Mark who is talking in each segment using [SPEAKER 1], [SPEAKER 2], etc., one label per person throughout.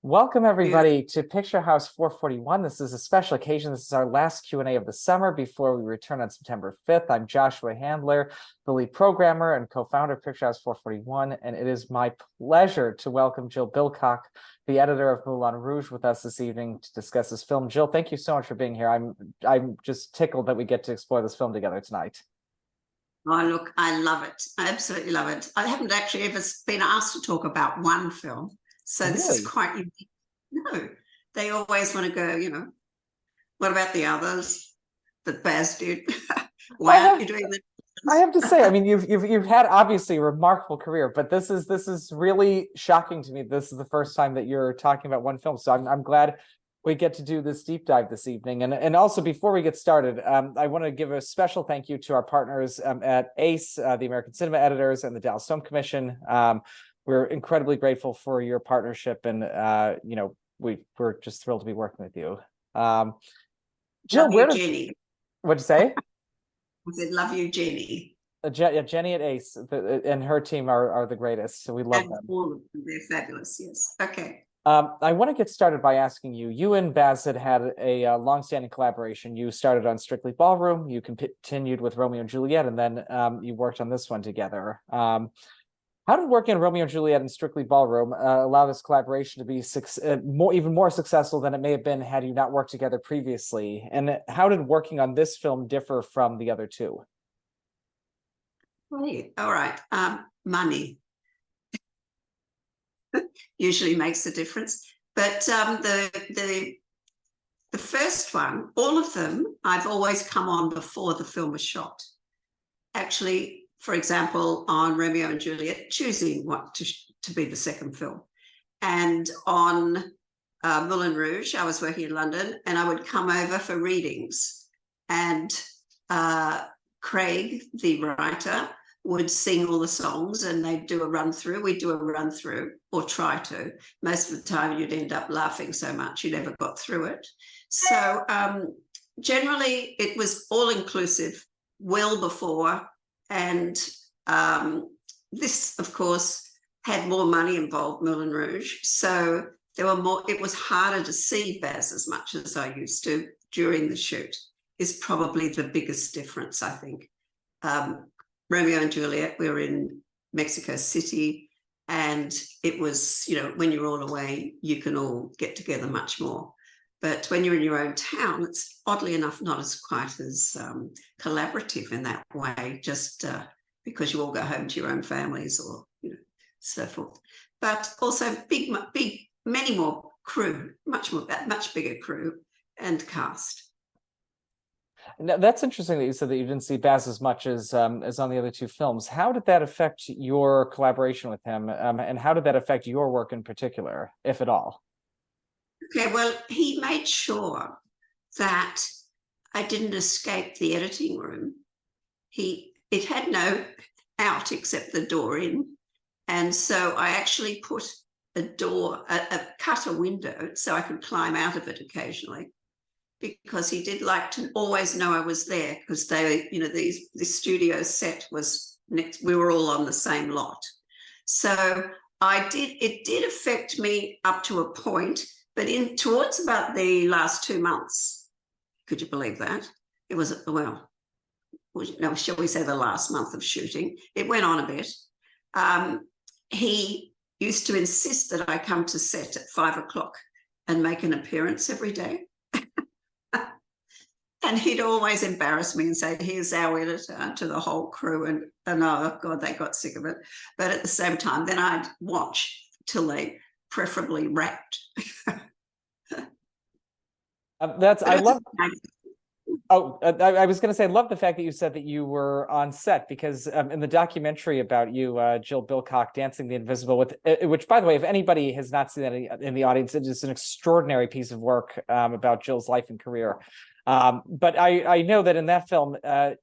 [SPEAKER 1] Welcome
[SPEAKER 2] Yeah.
[SPEAKER 1] everybody to Picturehouse 441. This is a special occasion. This is our last Q&A of the summer before we return on September 5th. I'm Joshua Handler, the lead programmer and co-founder of Picturehouse 441, and it is my pleasure to welcome Jill Bilcock, the editor of Moulin Rouge, with us this evening to discuss this film. Jill, thank you so much for being here. I'm just tickled that we get to explore this film together tonight.
[SPEAKER 2] Oh, look, I love it. I absolutely love it. I haven't actually ever been asked to talk about one film, so
[SPEAKER 1] Really?
[SPEAKER 2] this is quite unique. No, they always want to go, what about the others that Baz did? Why aren't you doing that?
[SPEAKER 1] I have to say, I mean, you've had obviously a remarkable career, but this is really shocking to me. This is the first time that you're talking about one film, so I'm glad we get to do this deep dive this evening. And also, before we get started, I want to give a special thank you to our partners at ACE, the American Cinema Editors, and the Dallas Film Commission. We're incredibly grateful for your partnership, and we're just thrilled to be working with you. Jill,
[SPEAKER 2] Jenny.
[SPEAKER 1] What'd you say?
[SPEAKER 2] I said, love you, Jenny.
[SPEAKER 1] Jenny at ACE and her team are the greatest, so we love them.
[SPEAKER 2] All of them, they're fabulous. Yes. Okay.
[SPEAKER 1] I want to get started by asking you. You and Baz had a long-standing collaboration. You started on Strictly Ballroom. You continued with Romeo and Juliet, and then you worked on this one together. How did working on Romeo and Juliet and Strictly Ballroom allow this collaboration to be even more successful than it may have been had you not worked together previously? And how did working on this film differ from the other two?
[SPEAKER 2] Right. All right. Money usually makes a difference, but the first one, all of them, I've always come on before the film was shot. Actually, for example, on Romeo and Juliet, choosing what to be the second film. And on Moulin Rouge, I was working in London, and I would come over for readings. And Craig, the writer, would sing all the songs, and they'd do a run-through. We'd do a run-through, or try to. Most of the time, you'd end up laughing so much you never got through it. So generally, it was all-inclusive well before. And this, of course, had more money involved, Moulin Rouge. So there were more, it was harder to see Baz as much as I used to during the shoot, is probably the biggest difference, I think. Romeo and Juliet, we were in Mexico City, and it was, when you're all away, you can all get together much more. But when you're in your own town, it's oddly enough not as quite as collaborative in that way, just because you all go home to your own families or so forth. But also many more crew, much bigger crew and cast.
[SPEAKER 1] Now, that's interesting that you said that you didn't see Baz as much as on the other two films. How did that affect your collaboration with him, and how did that affect your work in particular, if at all?
[SPEAKER 2] Okay, well, he made sure that I didn't escape the editing room. It had no out except the door in. And so I actually put cut a window so I could climb out of it occasionally, because he did like to always know I was there, because the studio set was next, we were all on the same lot. So it did affect me up to a point. But towards about the last 2 months, could you believe that? It was, shall we say the last month of shooting, it went on a bit. He used to insist that I come to set at 5 o'clock and make an appearance every day. And he'd always embarrass me and say, here's our editor, to the whole crew. And oh, God, they got sick of it. But at the same time, then I'd watch till they preferably wrapped.
[SPEAKER 1] I love. Oh, I was going to say, I love the fact that you said that you were on set, because in the documentary about you, Jill Bilcock, Dancing the Invisible, which, by the way, if anybody has not seen that in the audience, it is an extraordinary piece of work about Jill's life and career. But I know that in that film, Baz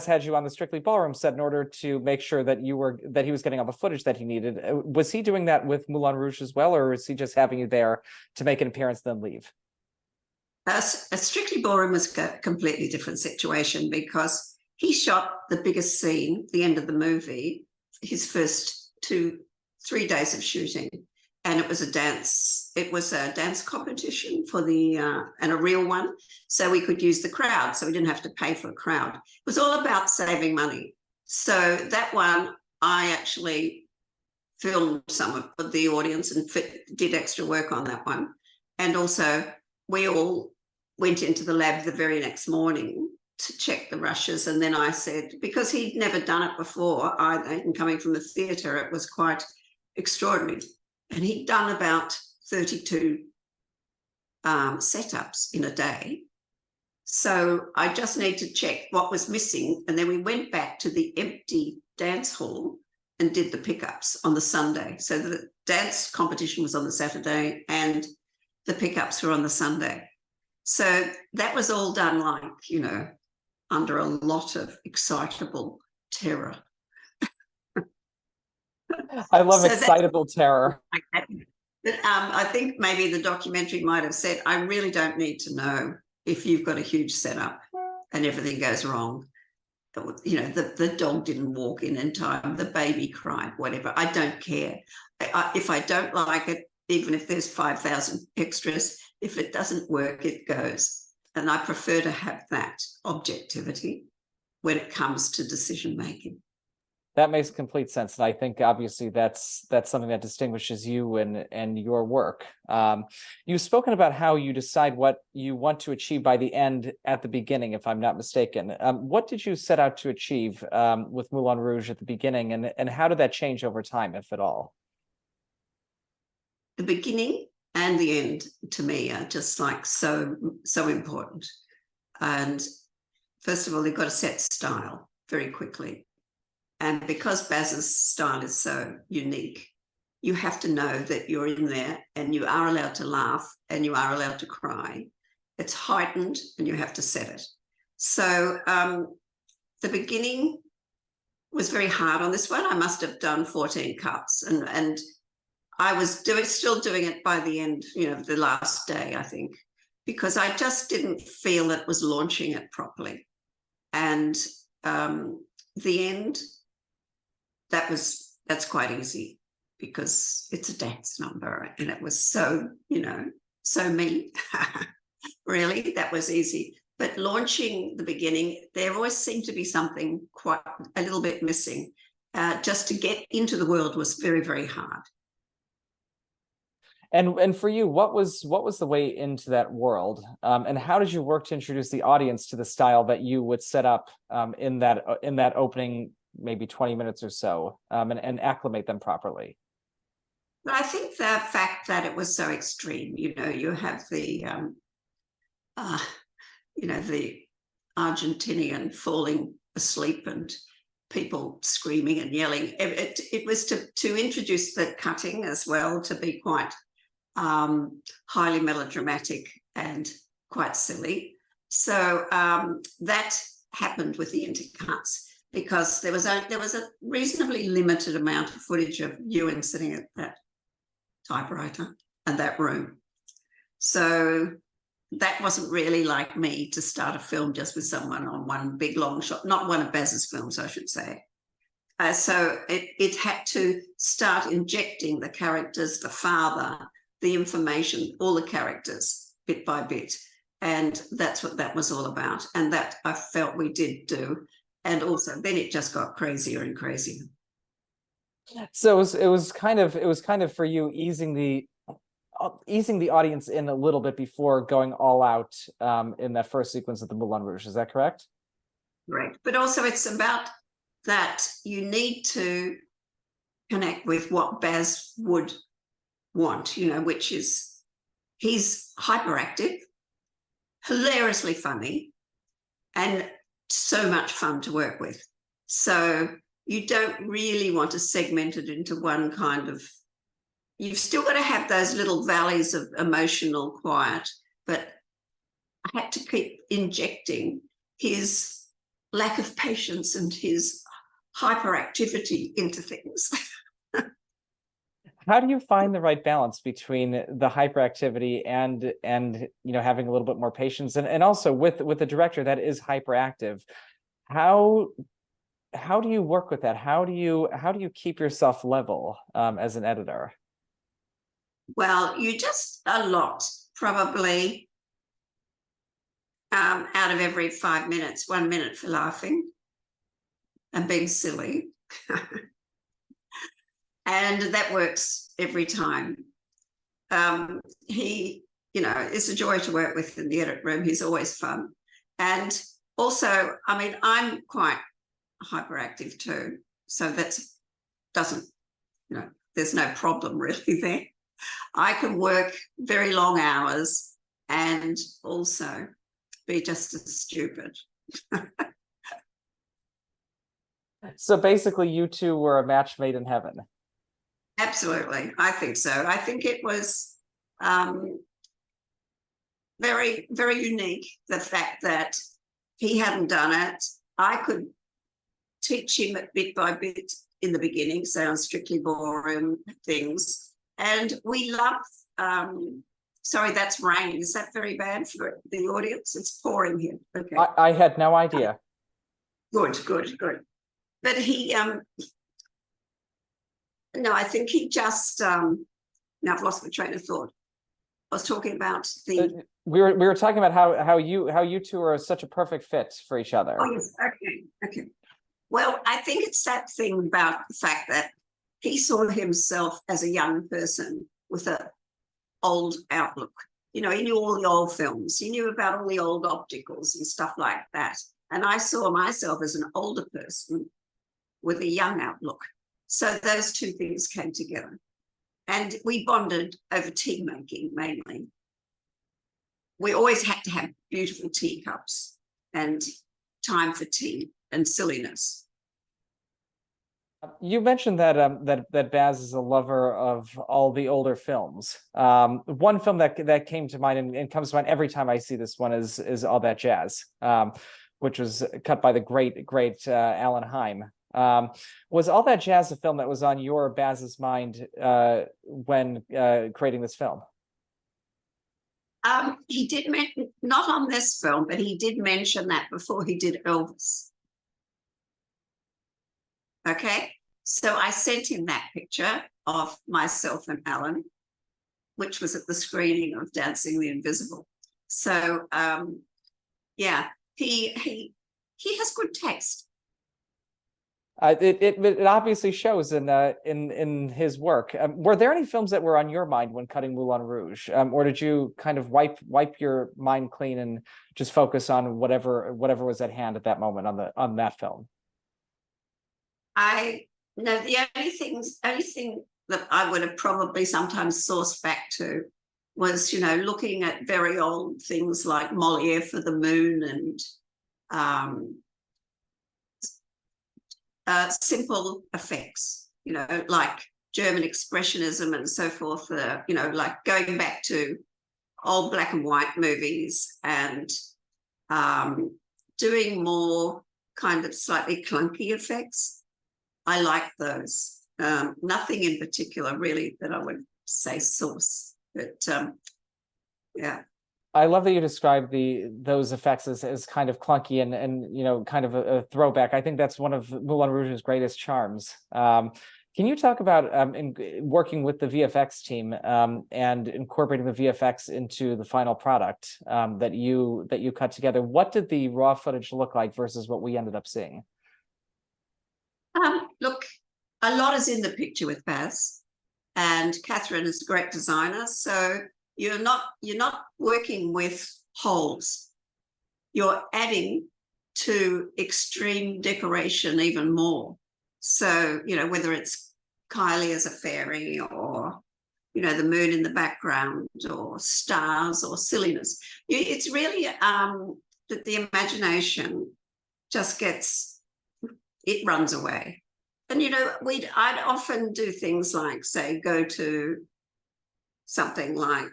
[SPEAKER 1] had you on the Strictly Ballroom set in order to make sure that he was getting all the footage that he needed. Was he doing that with Moulin Rouge as well, or was he just having you there to make an appearance then leave?
[SPEAKER 2] A Strictly Ballroom was a completely different situation, because he shot the biggest scene, the end of the movie, his first 3 days of shooting. and it was a dance. It was a dance competition for the and a real one, so we could use the crowd, so we didn't have to pay for a crowd. It was all about saving money. So that one, I actually filmed some of the audience and did extra work on that one, and also we all went into the lab the very next morning to check the rushes. And then I said, because he'd never done it before either, and coming from the theatre, it was quite extraordinary. And he'd done about 32 setups in a day. So I just need to check what was missing. And then we went back to the empty dance hall and did the pickups on the Sunday. So the dance competition was on the Saturday and the pickups were on the Sunday. So that was all done like, you know, under a lot of excitable terror.
[SPEAKER 1] I love excitable terror.
[SPEAKER 2] Like that. But I think maybe the documentary might have said, I really don't need to know if you've got a huge setup and everything goes wrong. You know, the dog didn't walk in time, the baby cried, whatever. I don't care. If I don't like it, even if there's 5,000 extras, if it doesn't work, it goes. And I prefer to have that objectivity when it comes to decision making.
[SPEAKER 1] That makes complete sense, and I think obviously that's something that distinguishes you and your work. You've spoken about how you decide what you want to achieve by the end at the beginning, if I'm not mistaken. What did you set out to achieve with Moulin Rouge at the beginning, and how did that change over time, if at all?
[SPEAKER 2] The beginning and the end, to me, are just like so important. And first of all, they've got to set style very quickly. And because Baz's style is so unique, you have to know that you're in there and you are allowed to laugh and you are allowed to cry. It's heightened and you have to set it. So the beginning was very hard on this one. I must have done 14 cuts, and I was still doing it by the end, you know, the last day, I think, because I just didn't feel it was launching it properly. And the end, that's quite easy because it's a dance number and it was so, you know, so me. Really, that was easy. But launching the beginning, there always seemed to be something quite a little bit missing. Just to get into the world was very, very hard.
[SPEAKER 1] And for you, what was the way into that world? And how did you work to introduce the audience to the style that you would set up in that opening maybe 20 minutes or so, and acclimate them properly?
[SPEAKER 2] But I think the fact that it was so extreme, you know, you have the the Argentinian falling asleep and people screaming and yelling. It was to introduce the cutting as well, to be quite highly melodramatic and quite silly. So that happened with the intercuts, because there was a reasonably limited amount of footage of Ewan sitting at that typewriter and that room. So that wasn't really like me to start a film just with someone on one big long shot, not one of Baz's films, I should say. So it had to start injecting the characters, the father, the information, all the characters, bit by bit. And that's what that was all about. And that I felt we did do. And also then it just got crazier and crazier.
[SPEAKER 1] So it was kind of for you easing the audience in a little bit before going all out in that first sequence of the Moulin Rouge. Is that correct?
[SPEAKER 2] Right. But also it's about that you need to connect with what Baz would want, you know, which is he's hyperactive, hilariously funny, and so much fun to work with. So you don't really want to segment it into one kind of, you've still got to have those little valleys of emotional quiet, but I had to keep injecting his lack of patience and his hyperactivity into things.
[SPEAKER 1] How do you find the right balance between the hyperactivity and you know, having a little bit more patience, and also with a director that is hyperactive? How do you work with that? How do you keep yourself level as an editor?
[SPEAKER 2] Well, you just a lot, probably out of every 5 minutes, 1 minute for laughing and being silly. And that works every time. He, it's a joy to work with in the edit room. He's always fun. And also, I mean, I'm quite hyperactive too. So that doesn't, there's no problem really there. I can work very long hours and also be just as stupid.
[SPEAKER 1] So basically, you two were a match made in heaven.
[SPEAKER 2] Absolutely. I think so. I think it was very, very unique, the fact that he hadn't done it. I could teach him bit by bit in the beginning, say on Strictly Ballroom things. And we love, sorry, that's rain. Is that very bad for the audience? It's pouring here. Okay.
[SPEAKER 1] I had no idea.
[SPEAKER 2] Good. But he, no, I think he just, now I've lost my train of thought. I was talking about the.
[SPEAKER 1] We were talking about how you two are such a perfect fit for each other.
[SPEAKER 2] Oh yes, okay. Well, I think it's that thing about the fact that he saw himself as a young person with an old outlook. He knew all the old films. He knew about all the old opticals and stuff like that. And I saw myself as an older person with a young outlook. So those two things came together. And we bonded over tea making mainly. We always had to have beautiful teacups and time for tea and silliness.
[SPEAKER 1] You mentioned that Baz is a lover of all the older films. One film that came to mind and comes to mind every time I see this one is All That Jazz, which was cut by the great Alan Hyme. Was All That Jazz a film that was on your Baz's mind when creating this film?
[SPEAKER 2] He did mention, not on this film, but he did mention that before he did Elvis. Okay, so I sent him that picture of myself and Alan, which was at the screening of Dancing the Invisible. So yeah, he has good taste.
[SPEAKER 1] It obviously shows in his work. Were there any films that were on your mind when cutting Moulin Rouge, or did you kind of wipe your mind clean and just focus on whatever was at hand at that moment on that film?
[SPEAKER 2] The only thing that I would have probably sometimes sourced back to was, looking at very old things like Molière for the Moon and simple effects, like German expressionism and so forth, like going back to old black and white movies and doing more kind of slightly clunky effects. I like those. Nothing in particular really that I would say source, but yeah.
[SPEAKER 1] I love that you describe those effects as kind of clunky and kind of a throwback. I think that's one of Moulin Rouge's greatest charms. Can you talk about working with the VFX team and incorporating the VFX into the final product that you cut together? What did the raw footage look like versus what we ended up seeing?
[SPEAKER 2] Look, a lot is in the picture with Baz, and Catherine is a great designer. So you're not working with holes. You're adding to extreme decoration even more. So, whether it's Kylie as a fairy or, the moon in the background or stars or silliness. It's really that the imagination just it runs away. And, I'd often do things like, say, go to something like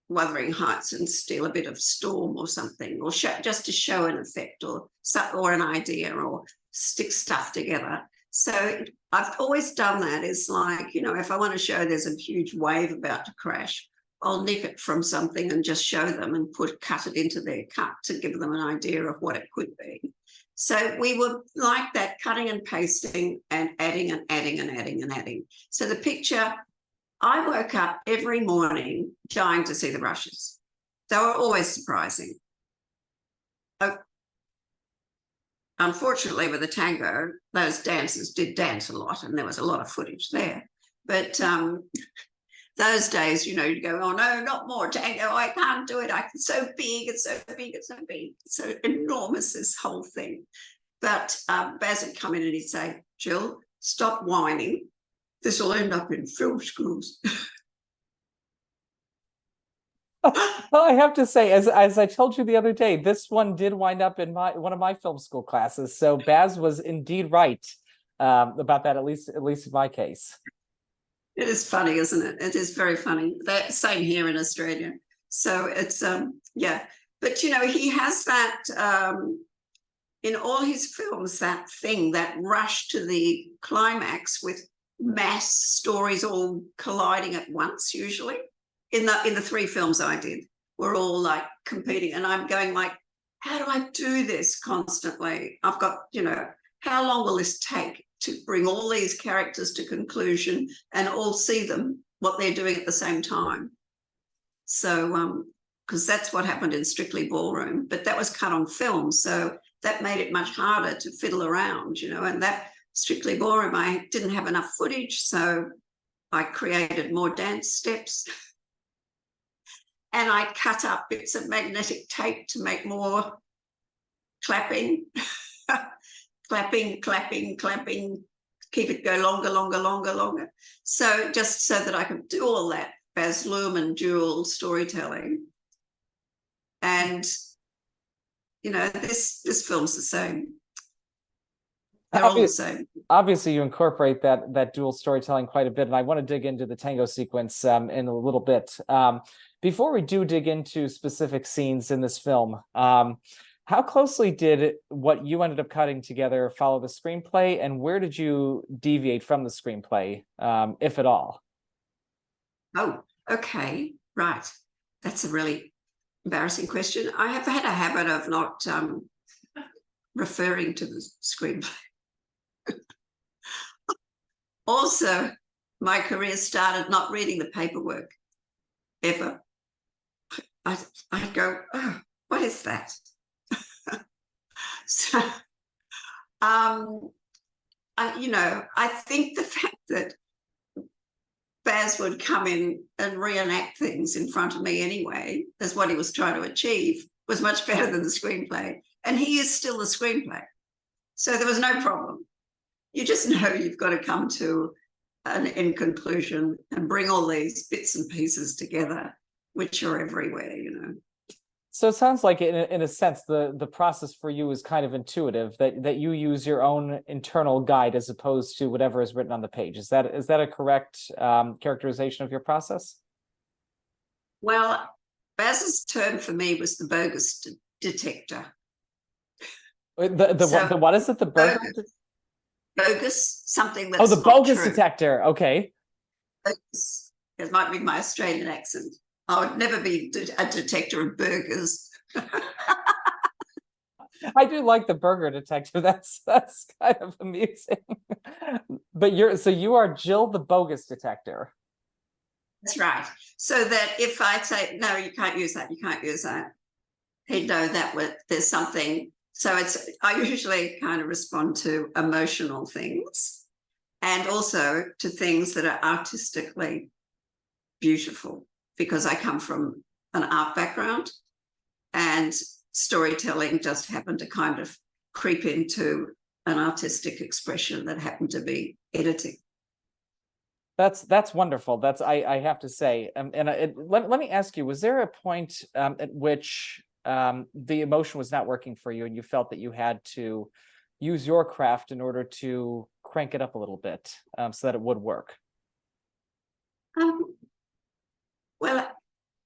[SPEAKER 2] Wuthering Heights and steal a bit of Storm or something, or just to show an effect or an idea, or stick stuff together. So I've always done that. It's like, if I want to show there's a huge wave about to crash, I'll nick it from something and just show them and cut it into their cut to give them an idea of what it could be. So we were like that, cutting and pasting and adding and adding and adding and adding. So the picture I woke up every morning dying to see the brushes. They were always surprising. Unfortunately, with the tango, those dancers did dance a lot, and there was a lot of footage there. But those days, you'd go, oh no, not more tango. I can't do it. It's so big, it's so big, it's so big, it's so enormous, this whole thing. But Baz would come in and he'd say, Jill, stop whining. This will end up in film schools.
[SPEAKER 1] Well, I have to say, as I told you the other day, this one did wind up in one of my film school classes. So Baz was indeed right about that, at least in my case.
[SPEAKER 2] It is funny, isn't it? It is very funny. Same here in Australia. So it's yeah. But he has that in all his films, that thing, that rush to the climax with mass stories all colliding at once, usually. In the 3 films I did, we're all like competing, and I'm going like, how do I do this constantly? I've got, how long will this take to bring all these characters to conclusion and all see them, what they're doing at the same time? So, because that's what happened in Strictly Ballroom, but that was cut on film, so that made it much harder to fiddle around, and that Strictly Ballroom, I didn't have enough footage, so I created more dance steps. And I cut up bits of magnetic tape to make more clapping, clapping, keep it go longer. So just so that I could do all that Baz Luhrmann dual storytelling. And, this film's the same. They're all the same.
[SPEAKER 1] Obviously, you incorporate that dual storytelling quite a bit, and I want to dig into the tango sequence in a little bit. Before we do dig into specific scenes in this film, how closely did what you ended up cutting together follow the screenplay, and where did you deviate from the screenplay, if at all?
[SPEAKER 2] Oh, okay, right. That's a really embarrassing question. I have had a habit of not referring to the screenplay. Also, my career started not reading the paperwork ever. I go, oh, what is that? So, I think the fact that Baz would come in and reenact things in front of me anyway, as what he was trying to achieve, was much better than the screenplay. And he is still the screenplay. So there was no problem. You just know you've got to come to an end conclusion and bring all these bits and pieces together, which are everywhere,
[SPEAKER 1] So it sounds like, in a sense, the process for you is kind of intuitive, that you use your own internal guide as opposed to whatever is written on the page. Is that a correct characterization of your process?
[SPEAKER 2] Well, Baz's term for me was the bogus detector.
[SPEAKER 1] The what is it? The
[SPEAKER 2] bogus, something that's
[SPEAKER 1] the bogus
[SPEAKER 2] true.
[SPEAKER 1] detector. Okay.
[SPEAKER 2] Bogus. It might be my Australian accent. I would never be a detector of burgers.
[SPEAKER 1] I do like the burger detector. That's kind of amusing. But you are Jill the bogus detector.
[SPEAKER 2] That's right. So that if I say, no, you can't use that, he'd know that there's something. So I usually kind of respond to emotional things and also to things that are artistically beautiful, because I come from an art background and storytelling just happened to kind of creep into an artistic expression that happened to be editing.
[SPEAKER 1] That's wonderful. I have to say, let me ask you: was there a point at which the emotion was not working for you, and you felt that you had to use your craft in order to crank it up a little bit so that it would work?
[SPEAKER 2] Well,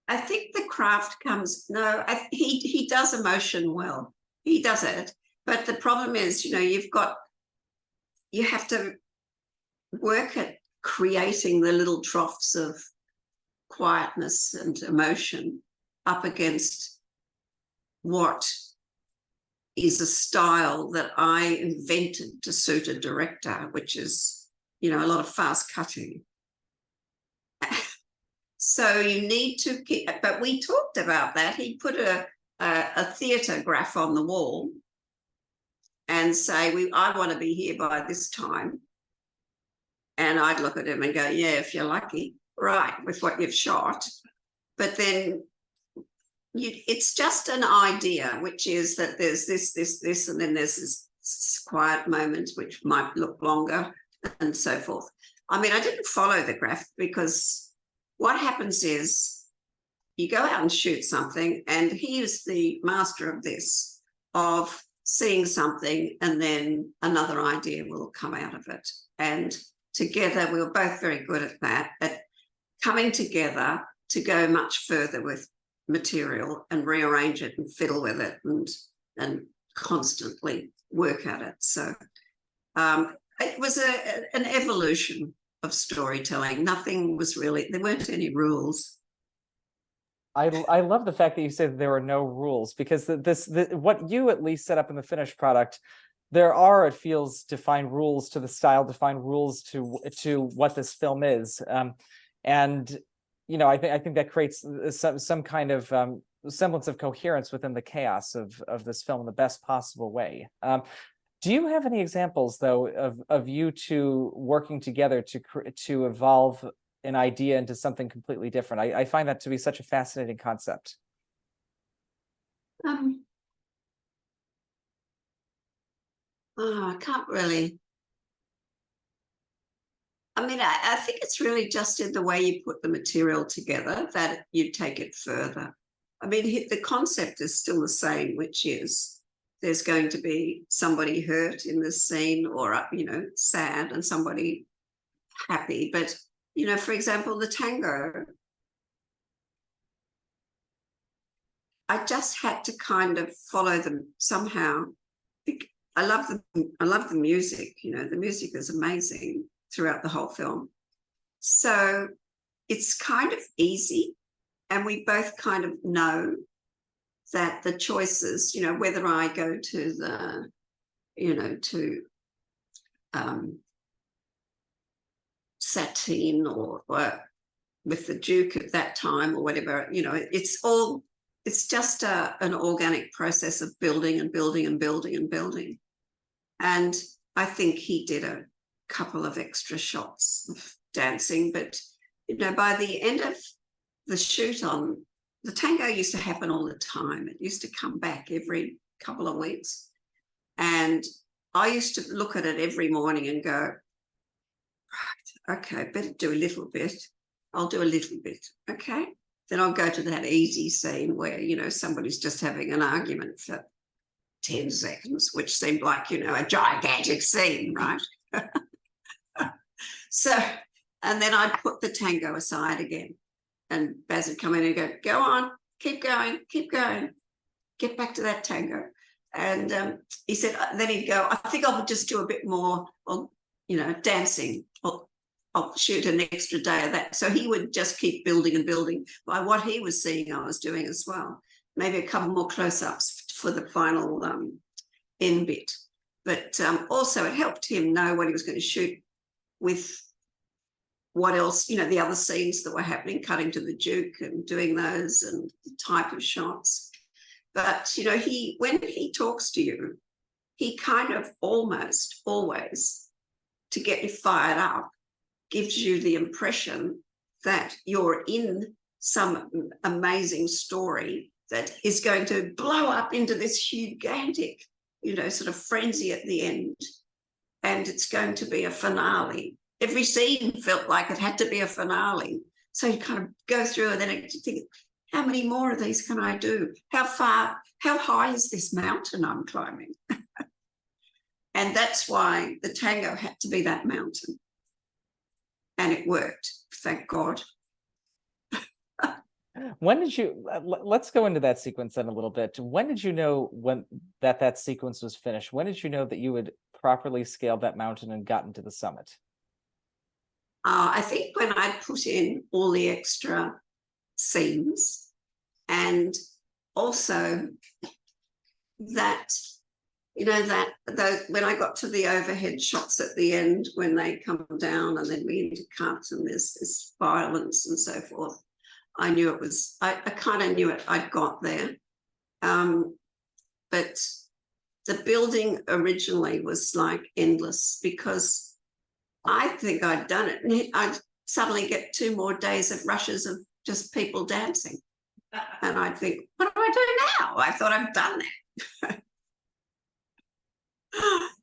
[SPEAKER 2] I think the craft comes. No, he does emotion well. He does it, but the problem is, you have to work at creating the little troughs of quietness and emotion up against what is a style that I invented to suit a director, which is, a lot of fast cutting. So you need to keep, but we talked about that. He put a theatre graph on the wall and say, I want to be here by this time. And I'd look at him and go, yeah, if you're lucky, right, with what you've shot. But then it's just an idea, which is that there's this, and then there's this quiet moment, which might look longer and so forth. I mean, I didn't follow the graph because what happens is you go out and shoot something, and he is the master of this, of seeing something and then another idea will come out of it. And together, we were both very good at that, at coming together to go much further with material and rearrange it and fiddle with it and constantly work at it. So it was an evolution of storytelling. Nothing was really, there weren't any rules.
[SPEAKER 1] I love the fact that you say that there were no rules, because what you at least set up in the finished product, there are, it feels, defined rules to the style, defined rules to what this film is, and you know, I think that creates some kind of semblance of coherence within the chaos of this film in the best possible way. Do you have any examples, though, of you two working together to evolve an idea into something completely different? I find that to be such a fascinating concept.
[SPEAKER 2] I can't really. I mean, I think it's really just in the way you put the material together that you take it further. I mean, the concept is still the same, which is there's going to be somebody hurt in this scene, or, you know, sad, and somebody happy. But, you know, for example, the tango, I just had to kind of follow them somehow. I love the music, you know, the music is amazing throughout the whole film. So it's kind of easy, and we both kind of know that the choices, you know, whether I go to the, you know, to Satine or with the Duke at that time or whatever, you know, it's just an organic process of building and building and building and building. And I think he did a couple of extra shots of dancing, but, you know, by the end of the shoot on the tango used to happen all the time. It used to come back every couple of weeks. And I used to look at it every morning and go, right, okay, better do a little bit. I'll do a little bit, okay? Then I'll go to that easy scene where, you know, somebody's just having an argument for 10 seconds, which seemed like, you know, a gigantic scene, right? So, and then I'd put the tango aside again, and Baz would come in and go on, keep going, get back to that tango. And he said, then he'd go, I think I'll just do a bit more, you know, dancing. I'll shoot an extra day of that. So he would just keep building and building by what he was seeing I was doing as well. Maybe a couple more close-ups for the final end bit. But also it helped him know what he was going to shoot with, what else, you know, the other scenes that were happening, cutting to the Duke and doing those, and the type of shots. But, you know, when he talks to you, he kind of almost always, to get you fired up, gives you the impression that you're in some amazing story that is going to blow up into this gigantic, you know, sort of frenzy at the end. And it's going to be a finale. Every scene felt like it had to be a finale. So you kind of go through and then you think, how many more of these can I do? How high is this mountain I'm climbing? And that's why the tango had to be that mountain. And it worked, thank God.
[SPEAKER 1] When did you, let's go into that sequence then a little bit. When did you know that sequence was finished? When did you know that you had properly scaled that mountain and gotten to the summit?
[SPEAKER 2] I think when I put in all the extra scenes, and also that, you know, that when I got to the overhead shots at the end, when they come down and then we intercut and there's this violence and so forth, I knew it was, I kind of knew it, I'd got there. But the building originally was like endless, because I think I'd done it, and I'd suddenly get 2 more days of rushes of just people dancing. And I'd think, what do I do now? I thought I'd done that.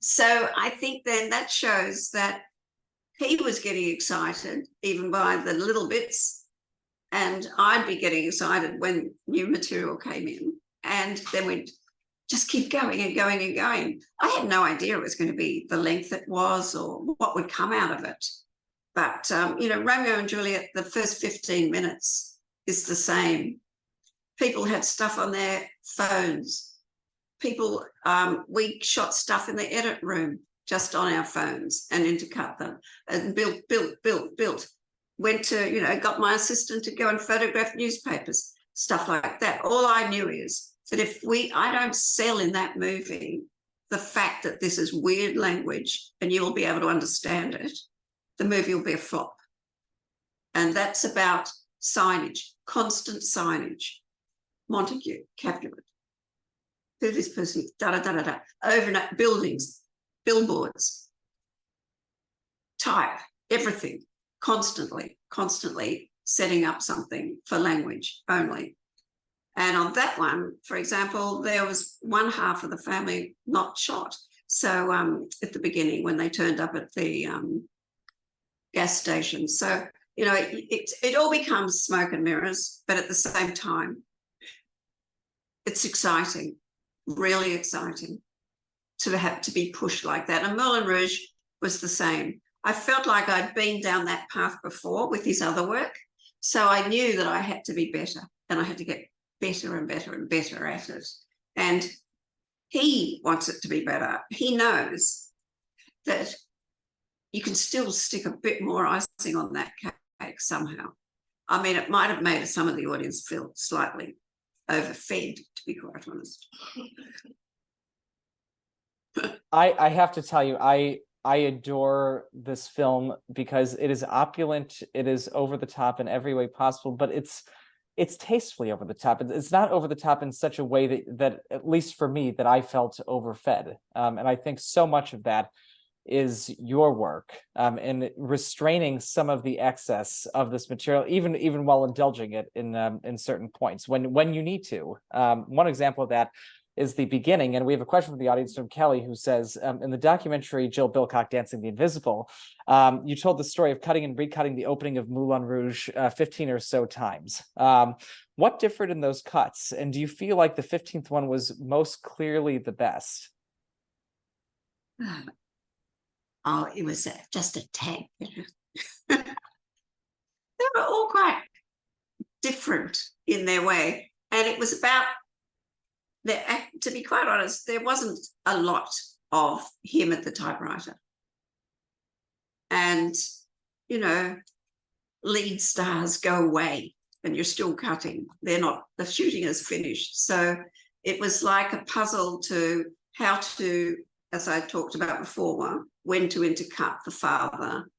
[SPEAKER 2] So I think then that shows that he was getting excited even by the little bits, and I'd be getting excited when new material came in, and then we'd just keep going and going and going. I had no idea it was going to be the length it was or what would come out of it. But, you know, Romeo and Juliet, the first 15 minutes is the same. People had stuff on their phones. People, we shot stuff in the edit room just on our phones and intercut them and built. Went to, you know, got my assistant to go and photograph newspapers, stuff like that. All I knew is that if I don't sell in that movie the fact that this is weird language and you will be able to understand it, the movie will be a flop. And that's about signage, constant signage. Montague, Capulet, who this person, overnight buildings, billboards, type, everything, constantly setting up something for language only. And on that one, for example, there was one half of the family not shot. So at the beginning, when they turned up at the gas station. So, you know, it all becomes smoke and mirrors, but at the same time, it's exciting, really exciting to have to be pushed like that. And Moulin Rouge was the same. I felt like I'd been down that path before with his other work. So I knew that I had to be better, and I had to get better and better and better at it. And he wants it to be better. He knows that you can still stick a bit more icing on that cake somehow. I mean, it might have made some of the audience feel slightly overfed, to be quite honest.
[SPEAKER 1] I have to tell you, I adore this film because it is opulent, it is over the top in every way possible, but it's tastefully over the top. It's not over the top in such a way that at least for me, that I felt overfed. And I think so much of that is your work in restraining some of the excess of this material, even while indulging it in certain points when you need to. One example of that is the beginning, and we have a question from the audience from Kelly, who says, in the documentary Jill Bilcock, Dancing the Invisible, you told the story of cutting and recutting the opening of Moulin Rouge 15 or so times. What differed in those cuts, and do you feel like the 15th one was most clearly the best?
[SPEAKER 2] Oh, it was just a tag. They were all quite different in their way. And it was about, to be quite honest, there wasn't a lot of him at the typewriter. And, you know, lead stars go away and you're still cutting. The shooting is finished. So it was like a puzzle to how to, as I talked about before, when to intercut the father,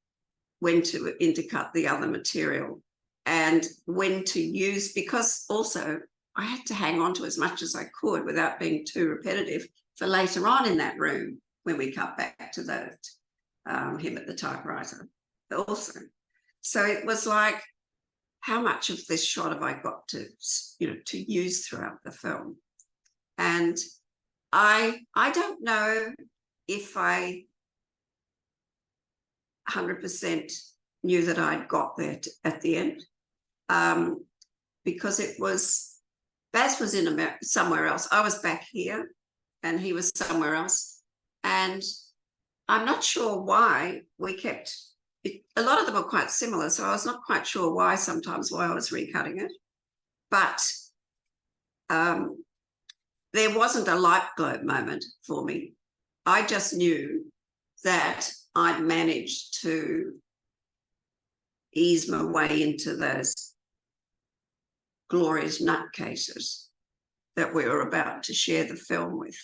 [SPEAKER 2] when to intercut the other material, and when to use, because also I had to hang on to as much as I could without being too repetitive for later on in that room when we cut back to that, him at the typewriter also. So it was like, how much of this shot have I got to, you know, to use throughout the film? And I don't know if I 100% knew that I'd got there at the end, because it was, Baz was in somewhere else. I was back here and he was somewhere else. And I'm not sure why we kept it. A lot of them are quite similar, so I was not quite sure why I was recutting it. But there wasn't a light globe moment for me. I just knew that I'd managed to ease my way into those glorious nutcases that we were about to share the film with.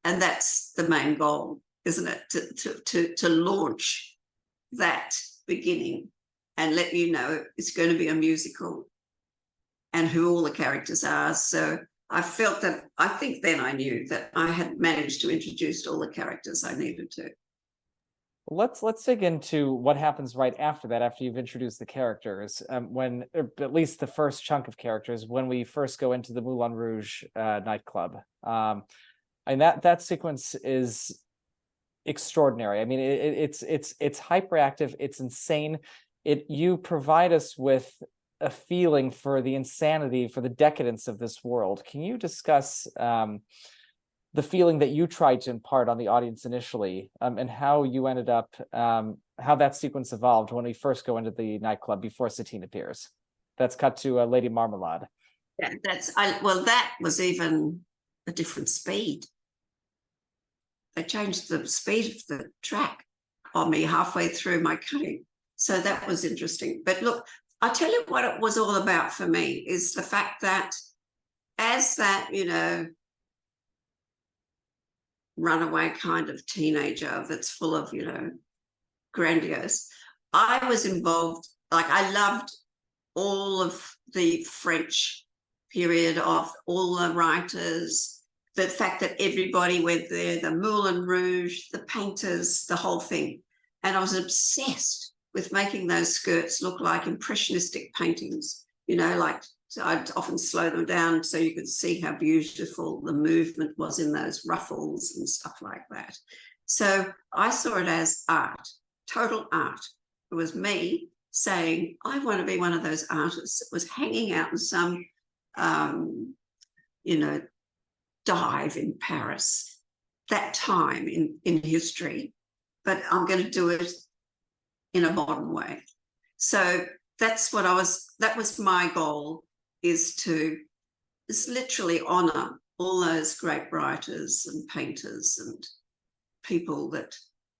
[SPEAKER 2] And that's the main goal, isn't it? To launch that beginning and let you know it's going to be a musical and who all the characters are. So I felt that, I think then I knew that I had managed to introduce all the characters I needed to.
[SPEAKER 1] Let's dig into what happens right after that, after you've introduced the characters, when, or at least the first chunk of characters, when we first go into the Moulin Rouge nightclub. And that sequence is extraordinary. I mean, it's hyperactive, it's insane. You provide us with a feeling for the insanity, for the decadence of this world. Can you discuss the feeling that you tried to impart on the audience initially, and how you ended up, how that sequence evolved when we first go into the nightclub before Satine appears? That's cut to Lady Marmalade.
[SPEAKER 2] Yeah, well, that was even a different speed. They changed the speed of the track on me halfway through my cutting. So that was interesting. But look, I'll tell you what it was all about for me is the fact that as that, runaway kind of teenager that's full of, grandiose, I was involved, like I loved all of the French period of all the writers, the fact that everybody went there, the Moulin Rouge, the painters, the whole thing. And I was obsessed with making those skirts look like impressionistic paintings, like, so I'd often slow them down so you could see how beautiful the movement was in those ruffles and stuff like that. So I saw it as art, total art. It was me saying, I want to be one of those artists that was hanging out in some, dive in Paris, that time in history, but I'm going to do it in a modern way. So that's what that was my goal, is literally honor all those great writers and painters and people that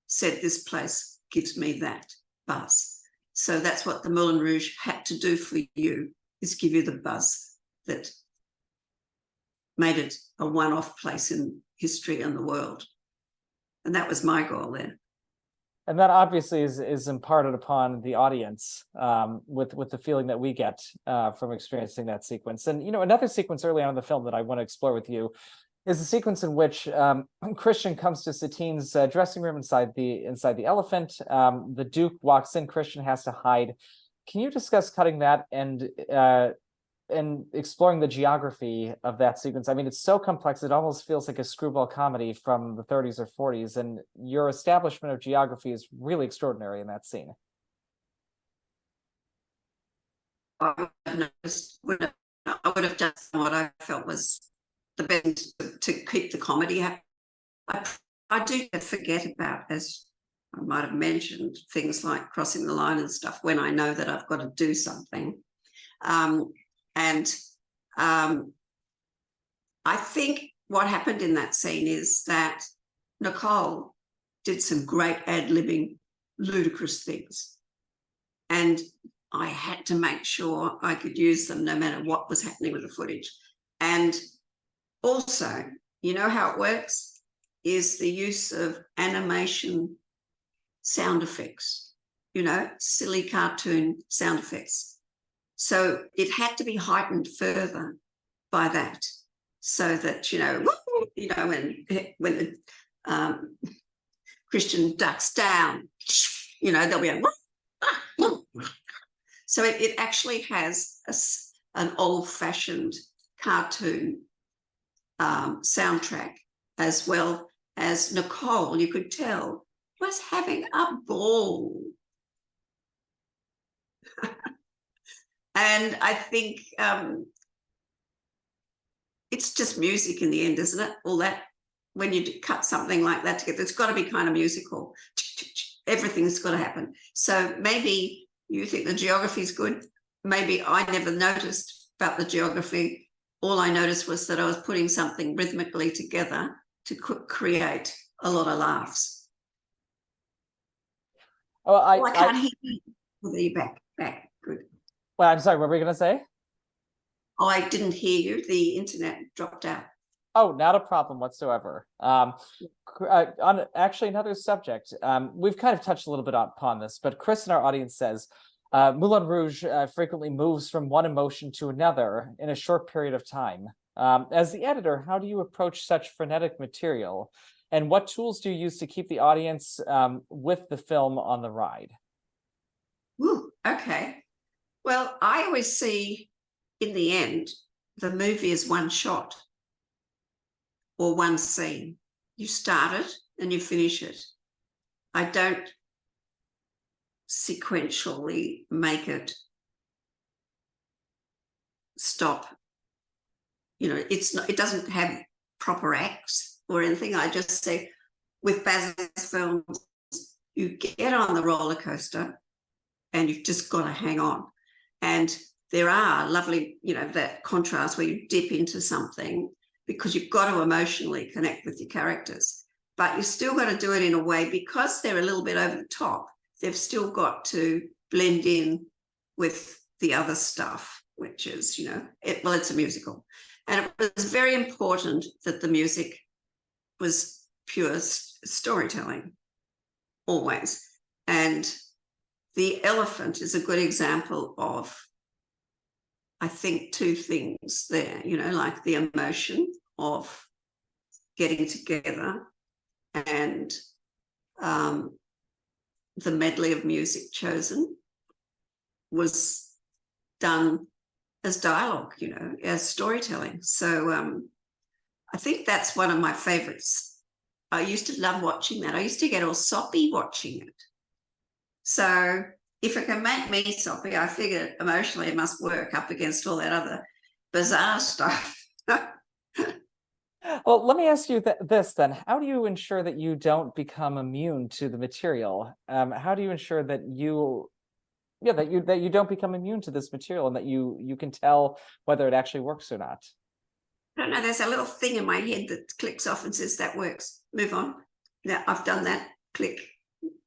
[SPEAKER 2] said this place gives me that buzz. So that's what the Moulin Rouge had to do for you, is give you the buzz that made it a one-off place in history and the world. And that was my goal there.
[SPEAKER 1] And that obviously is imparted upon the audience, with the feeling that we get from experiencing that sequence. And another sequence early on in the film that I want to explore with you is the sequence in which Christian comes to Satine's dressing room inside the elephant. The Duke walks in. Christian has to hide. Can you discuss cutting that and exploring the geography of that sequence? I mean, it's so complex, it almost feels like a screwball comedy from the 30s or 40s, and your establishment of geography is really extraordinary in that scene.
[SPEAKER 2] I would have done what I felt was the best to keep the comedy happy. I do forget about, as I might have mentioned, things like crossing the line and stuff when I know that I've got to do something. I think what happened in that scene is that Nicole did some great ad-libbing, ludicrous things. And I had to make sure I could use them no matter what was happening with the footage. And also, how it works is the use of animation sound effects, silly cartoon sound effects. So it had to be heightened further by that, so that, when the Christian ducks down, there'll be a so it actually has an old-fashioned cartoon soundtrack, as well as Nicole, you could tell, was having a ball. And I think it's just music in the end, isn't it? All that, when you cut something like that together, it's got to be kind of musical. Everything's got to happen. So maybe you think the geography is good. Maybe I never noticed about the geography. All I noticed was that I was putting something rhythmically together to create a lot of laughs.
[SPEAKER 1] Oh,
[SPEAKER 2] I can't hear you. Oh, there you back. Good.
[SPEAKER 1] Well, I'm sorry, what were we going to say?
[SPEAKER 2] Oh, I didn't hear you. The internet dropped out.
[SPEAKER 1] Oh, not a problem whatsoever. On actually another subject, we've kind of touched a little bit upon this, but Chris in our audience says, Moulin Rouge frequently moves from one emotion to another in a short period of time. As the editor, how do you approach such frenetic material? And what tools do you use to keep the audience with the film on the ride?
[SPEAKER 2] Ooh, okay. Well, I always see in the end, the movie is one shot or one scene. You start it and you finish it. I don't sequentially make it stop. You know, it doesn't have proper acts or anything. I just say with Baz's films, you get on the roller coaster and you've just got to hang on. And there are lovely, you know, that contrast where you dip into something because you've got to emotionally connect with your characters. But you've still got to do it in a way, because they're a little bit over the top, they've still got to blend in with the other stuff, which is, you know, it's a musical. And it was very important that the music was pure storytelling, always. And the elephant is a good example of, I think, two things there, you know, like the emotion of getting together and the medley of music chosen was done as dialogue, you know, as storytelling. So I think that's one of my favorites. I used to love watching that. I used to get all soppy watching it. So if it can make me soppy, I figured emotionally it must work up against all that other bizarre stuff.
[SPEAKER 1] Well, let me ask you this then. How do you ensure that you don't become immune to the material? How do you ensure that that you don't become immune to this material and that you can tell whether it actually works or not?
[SPEAKER 2] I don't know, there's a little thing in my head that clicks off and says that works, move on. Yeah, I've done that, click,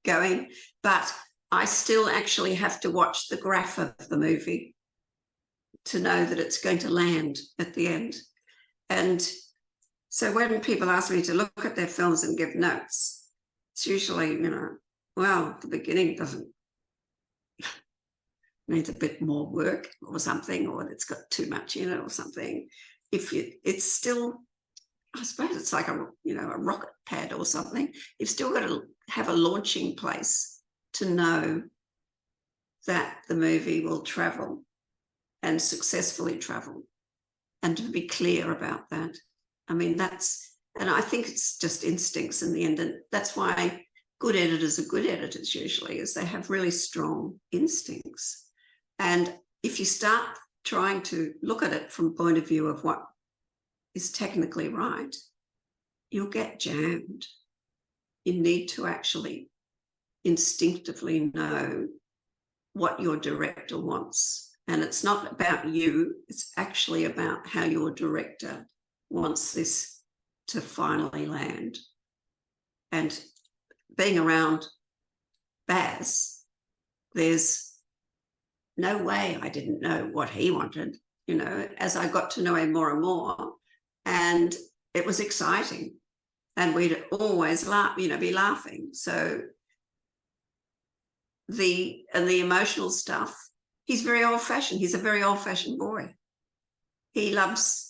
[SPEAKER 2] going. But I still actually have to watch the graph of the movie to know that it's going to land at the end. And so when people ask me to look at their films and give notes, it's usually, you know, well, the beginning needs a bit more work or something, or it's got too much in it or something. It's still, I suppose it's like a rocket pad or something. You've still got to have a launching place to know that the movie will travel and successfully travel, and to be clear about that. I mean, and I think it's just instincts in the end. And that's why good editors are good editors usually, is they have really strong instincts. And if you start trying to look at it from a point of view of what is technically right, you'll get jammed. You need to actually instinctively know what your director wants. And it's not about you, it's actually about how your director wants this to finally land. And being around Baz, there's no way I didn't know what he wanted, you know, as I got to know him more and more. And it was exciting. And we'd always laugh, you know, be laughing. So the emotional stuff, he's very old-fashioned. He's a very old-fashioned boy. He loves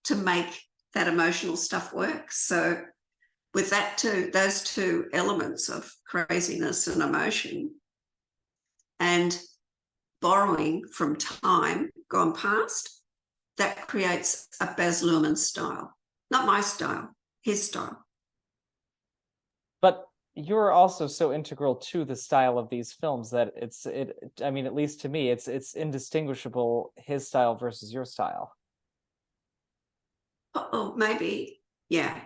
[SPEAKER 2] to make that emotional stuff work. So with those two elements of craziness and emotion, and borrowing from time gone past, that creates a Baz Luhrmann style. Not my style, his style.
[SPEAKER 1] But you're also so integral to the style of these films that I mean, at least to me, it's indistinguishable, his style versus your style.
[SPEAKER 2] Oh, maybe. Yeah.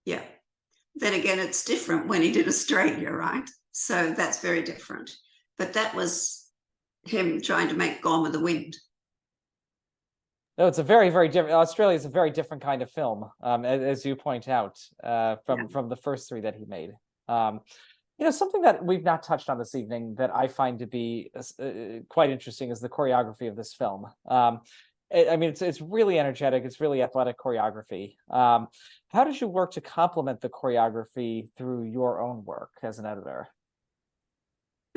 [SPEAKER 2] Then again, it's different when he did Australia, right? So that's very different. But that was him trying to make Gone with the Wind.
[SPEAKER 1] No, it's a very, very different. Australia is a very different kind of film, as you point out, from the first three that he made. You know, something that we've not touched on this evening that I find to be quite interesting is the choreography of this film. I mean, it's really energetic. It's really athletic choreography. How did you work to complement the choreography through your own work as an editor?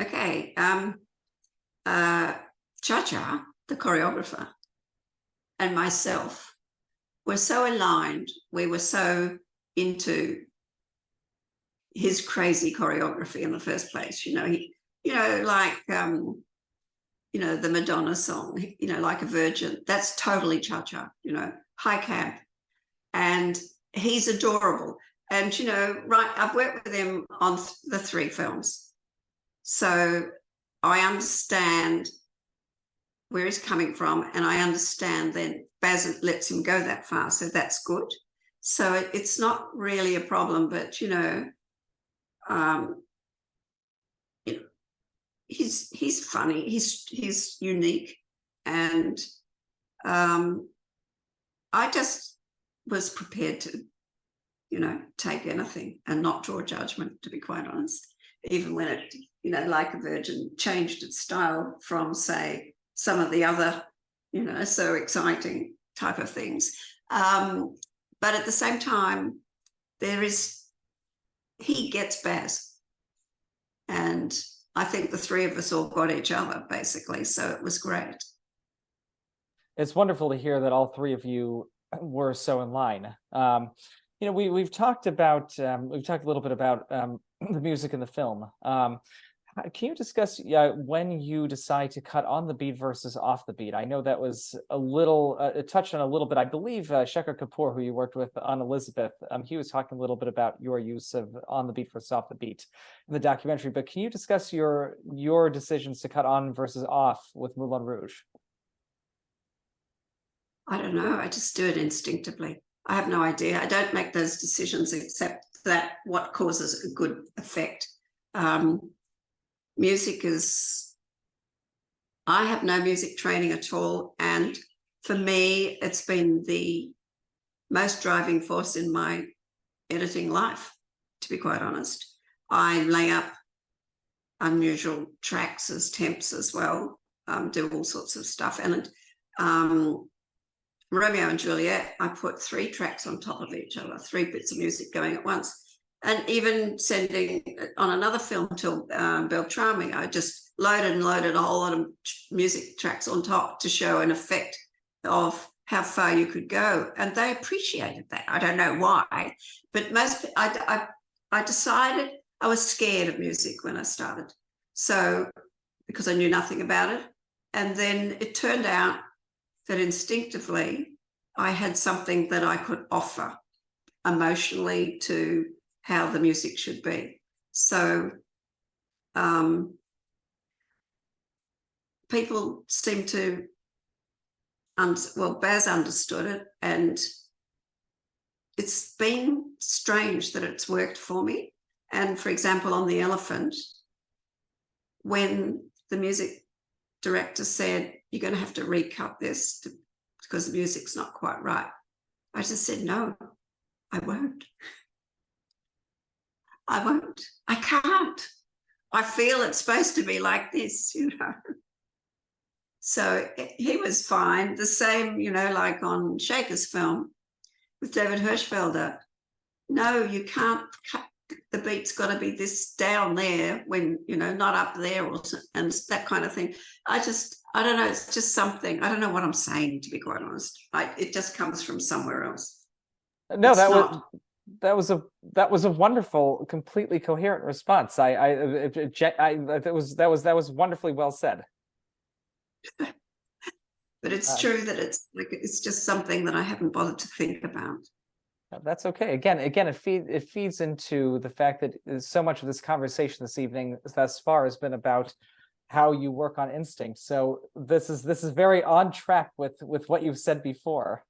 [SPEAKER 2] Okay. Cha-Cha, the choreographer, and myself were so aligned. We were so into his crazy choreography in the first place. Like the Madonna song, like a virgin. That's totally Cha-Cha, high camp. And he's adorable. And, I've worked with him on the 3 films. So I understand where he's coming from, and I understand that Baz lets him go that far. So that's good. So it's not really a problem, but, he's funny, he's unique, and I just was prepared to take anything and not draw judgment, to be quite honest, even when it like a virgin changed its style from, say, some of the other so exciting type of things, but at the same time he gets Baz, and I think the 3 of us all got each other, basically. So it was great.
[SPEAKER 1] It's wonderful to hear that all 3 of you were so in line. We've talked a little bit about the music in the film. Can you discuss when you decide to cut on the beat versus off the beat? I know that was a little touched on a little bit. I believe Shekhar Kapoor, who you worked with on Elizabeth, he was talking a little bit about your use of on the beat versus off the beat in the documentary. But can you discuss your decisions to cut on versus off with Moulin Rouge?
[SPEAKER 2] I don't know. I just do it instinctively. I have no idea. I don't make those decisions, except that what causes a good effect. Music is, I have no music training at all. And for me, it's been the most driving force in my editing life, to be quite honest. I lay up unusual tracks as temps as well, do all sorts of stuff. And Romeo and Juliet, I put 3 tracks on top of each other, 3 bits of music going at once. And even sending on another film to Beltrami, I just loaded a whole lot of music tracks on top to show an effect of how far you could go. And they appreciated that. I don't know why, but I decided I was scared of music when I started. So, because I knew nothing about it. And then it turned out that instinctively I had something that I could offer emotionally to how the music should be. So people seem to, Baz understood it, and it's been strange that it's worked for me. And for example, on The Elephant, when the music director said, you're going to have to recut this because the music's not quite right, I just said, no, I won't. I can't. I feel it's supposed to be like this, So he was fine. The same, like on Shaker's film with David Hirschfelder. No, you can't cut. The beat's got to be this down there when, not up there, and that kind of thing. I don't know. It's just something. I don't know what I'm saying, to be quite honest. It just comes from somewhere else.
[SPEAKER 1] No, that was a wonderful, completely coherent response. That was wonderfully well said.
[SPEAKER 2] But it's true that it's just something that I haven't bothered to think about.
[SPEAKER 1] That's okay. Again, it feeds into the fact that so much of this conversation this evening thus far has been about how you work on instinct. So this is very on track with what you've said before.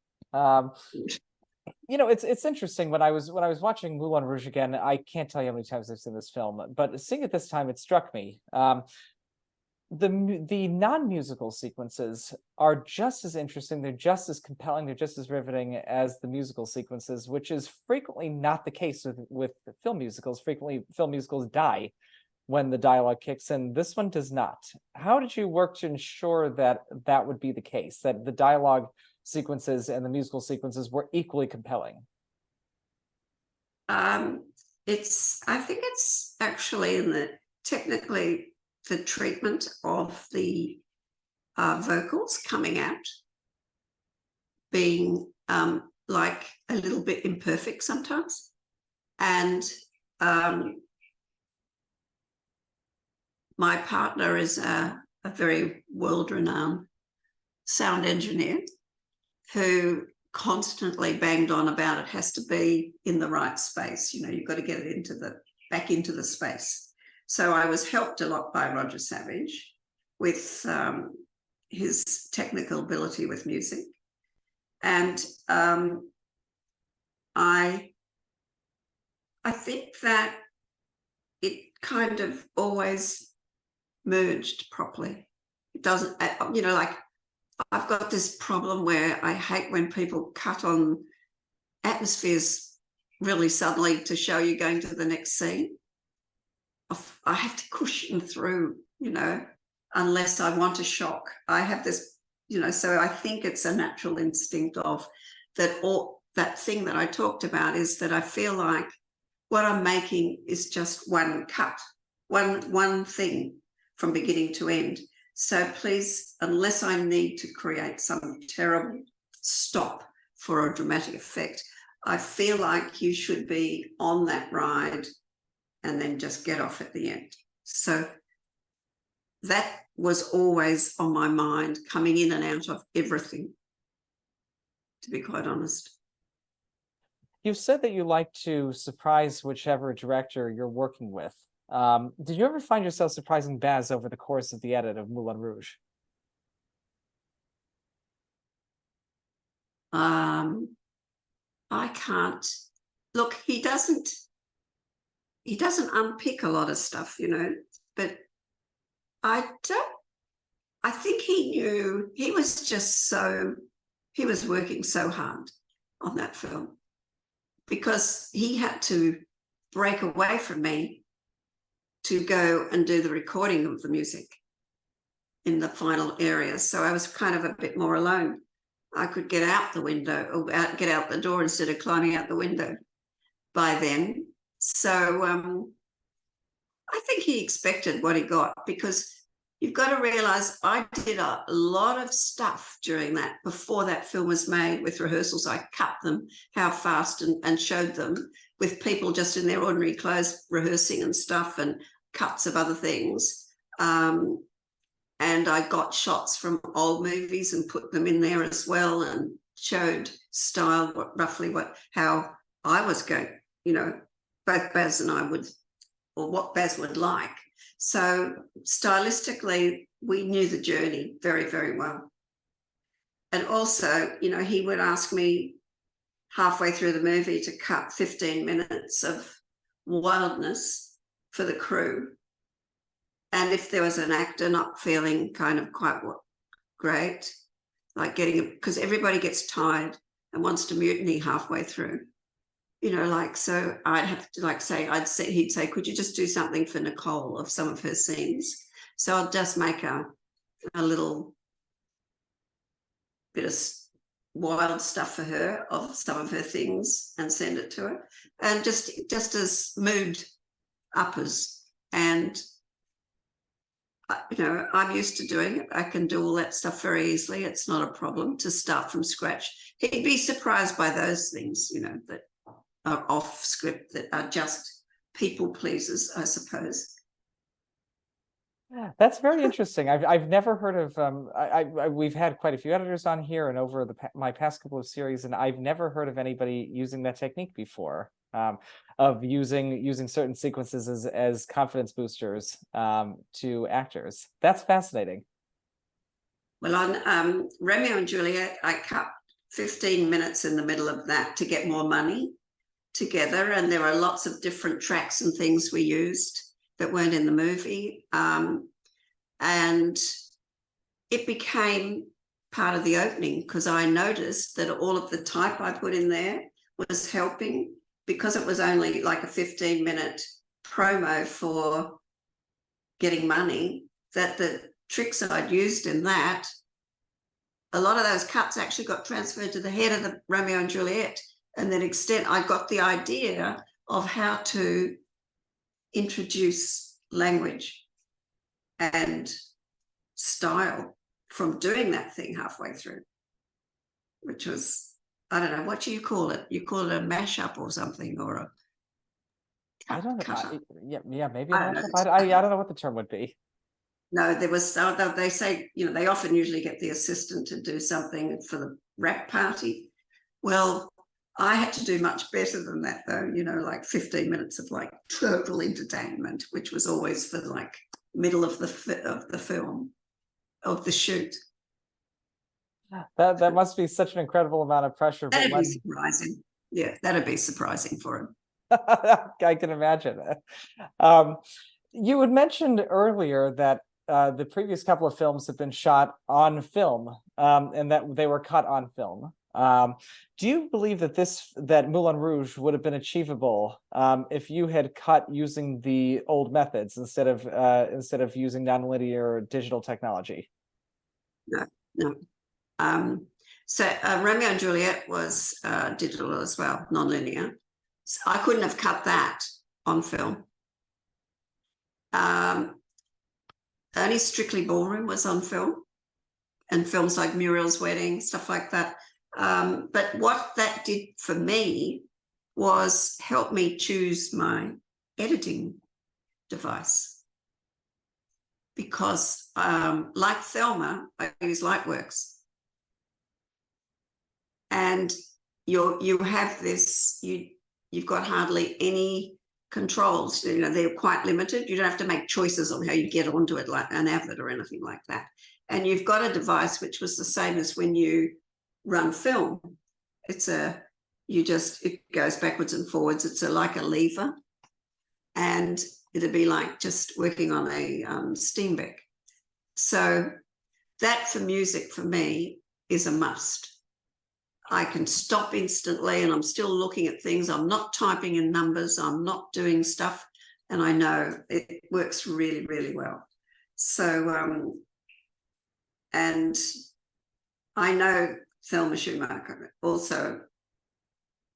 [SPEAKER 1] It's interesting. When I was watching Moulin Rouge again, I can't tell you how many times I've seen this film, but seeing it this time, it struck me. The non-musical sequences are just as interesting, they're just as compelling, they're just as riveting as the musical sequences, which is frequently not the case with film musicals. Frequently, film musicals die when the dialogue kicks in. This one does not. How did you work to ensure that would be the case, that the dialogue sequences and the musical sequences were equally compelling?
[SPEAKER 2] I think it's actually technically the treatment of the vocals coming out being like a little bit imperfect sometimes. And my partner is a very world-renowned sound engineer who constantly banged on about it has to be in the right space. You know, you've got to get it back into the space. So I was helped a lot by Roger Savage with his technical ability with music. And I think that it kind of always merged properly. It doesn't, you know, like I've got this problem where I hate when people cut on atmospheres really suddenly to show you going to the next scene. I have to cushion through, you know, unless I want a shock. I have this, you know, so I think it's a natural instinct of that. All that thing that I talked about is that I feel like what I'm making is just one cut, one thing from beginning to end. So please, unless I need to create some terrible stop for a dramatic effect, I feel like you should be on that ride and then just get off at the end. So that was always on my mind, coming in and out of everything, to be quite honest.
[SPEAKER 1] You've said that you like to surprise whichever director you're working with. Did you ever find yourself surprising Baz over the course of the edit of Moulin Rouge?
[SPEAKER 2] I can't look. He doesn't unpick a lot of stuff, you know. But I think he knew he was working so hard on that film because he had to break away from me to go and do the recording of the music in the final area. So I was kind of a bit more alone. I could get out the window or get out the door instead of climbing out the window by then. So I think he expected what he got, because you've got to realize I did a lot of stuff during that, before that film was made, with rehearsals. I cut them, how fast, and showed them with people just in their ordinary clothes rehearsing and stuff, and cuts of other things. And I got shots from old movies and put them in there as well, and showed style, how I was going, you know, both Baz and I would, or what Baz would like. So stylistically, we knew the journey very, very well. And also, you know, he would ask me halfway through the movie to cut 15 minutes of wildness for the crew. And if there was an actor not feeling kind of quite great, like because everybody gets tired and wants to mutiny halfway through, you know, like, so I'd have to he'd say, could you just do something for Nicole of some of her scenes? So I'll just make a little bit of wild stuff for her of some of her things and send it to her, and just as mood uppers. And you know, I'm used to doing it. I can do all that stuff very easily. It's not a problem to start from scratch. He'd be surprised by those things, you know, that are off script, that are just people pleasers, I suppose.
[SPEAKER 1] That's very interesting. I've never heard of we've had quite a few editors on here and over my past couple of series, and I've never heard of anybody using that technique before, of using certain sequences as confidence boosters to actors. That's fascinating.
[SPEAKER 2] Well, on Romeo and Juliet, I cut 15 minutes in the middle of that to get more money together, and there are lots of different tracks and things we used that weren't in the movie, and it became part of the opening, because I noticed that all of the type I put in there was helping, because it was only like a 15-minute promo for getting money, that the tricks I'd used in that, a lot of those cuts actually got transferred to the head of the Romeo and Juliet, and then I got the idea of how to introduce language and style from doing that thing halfway through, which was, I don't know, what do you call it? You call it a mashup or something, or a
[SPEAKER 1] I don't know.
[SPEAKER 2] cutter.
[SPEAKER 1] Yeah, maybe a
[SPEAKER 2] I don't know.
[SPEAKER 1] mashup. I don't know what the term would be.
[SPEAKER 2] No, there was, they say, they often usually get the assistant to do something for the wrap party. Well, I had to do much better than that, though, like 15 minutes of like total entertainment, which was always for like middle of the film, of the shoot.
[SPEAKER 1] That must be such an incredible amount of pressure. But
[SPEAKER 2] That'd be surprising. Yeah, that'd be surprising for him.
[SPEAKER 1] I can imagine. You had mentioned earlier that the previous couple of films have been shot on film, and that they were cut on film. Do you believe that Moulin Rouge would have been achievable if you had cut using the old methods instead of using nonlinear digital technology?
[SPEAKER 2] No. So Romeo and Juliet was digital as well, nonlinear. So I couldn't have cut that on film. Only Strictly Ballroom was on film, and films like Muriel's Wedding, stuff like that. But what that did for me was help me choose my editing device. Because like Thelma, I use Lightworks. And you have this, you've got hardly any controls. They're quite limited. You don't have to make choices on how you get onto it, like an Avid or anything like that. And you've got a device which was the same as when you run film. It goes backwards and forwards. It's like a lever, and it'd be like just working on a Steenbeck. So that for music for me is a must. I can stop instantly, and I'm still looking at things. I'm not typing in numbers. I'm not doing stuff, and I know it works really, really well. So, and I know Thelma Schumacher, also